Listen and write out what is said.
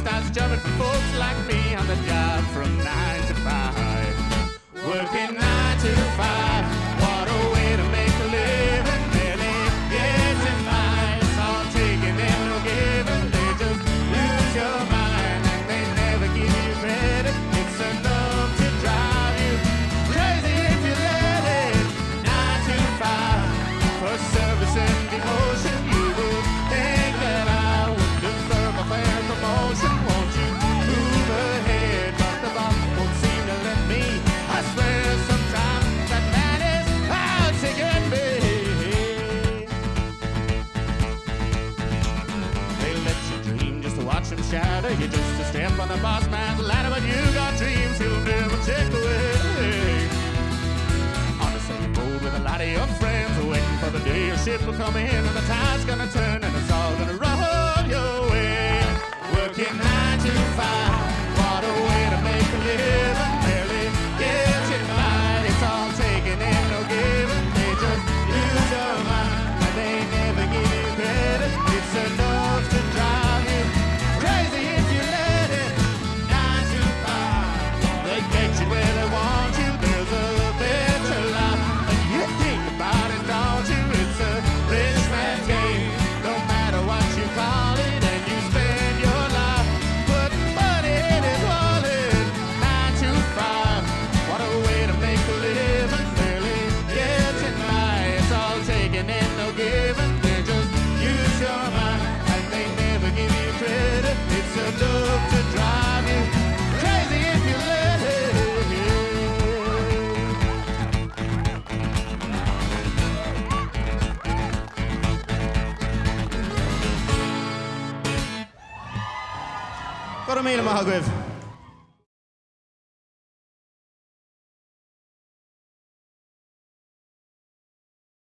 starts jumping for folks like me on the job from 9 to 5. Working 9 to 5, what a way to make a living. Barely getting by, it's all taking and no giving. They just lose your mind and they never give you credit. It's enough to drive you crazy if you let it. 9 to 5 for service and devotion. You would think that I would deserve a fair promotion. Won't you move ahead? But the boss won't seem to let me. I swear sometimes that man is out to get me. They let you dream just to watch him shatter. You're just a step on the boss man's ladder, but you got dreams he'll never take away. On the same road with a lot of your friends, waiting for the day your ship will come in and the tide's gonna turn and it's all gonna roll your way. Working 9 to 5, what a way to make a living. Barely getting by, it's all taking and no giving. They just lose your mind and they never give you credit. It's enough to drive you crazy if you let it. 9 to 5, they get you where they want you. There's a better life and you think about it, don't you? It's a rich man's game, no matter what you call it. And you spend your life putting money in his wallet. 9 to 5, what a way to make a living. Barely getting by, it's all taking and no giving. They just use your mind and they never give you credit. It's enough to drive you crazy if you let it. Got a meal in my hug with.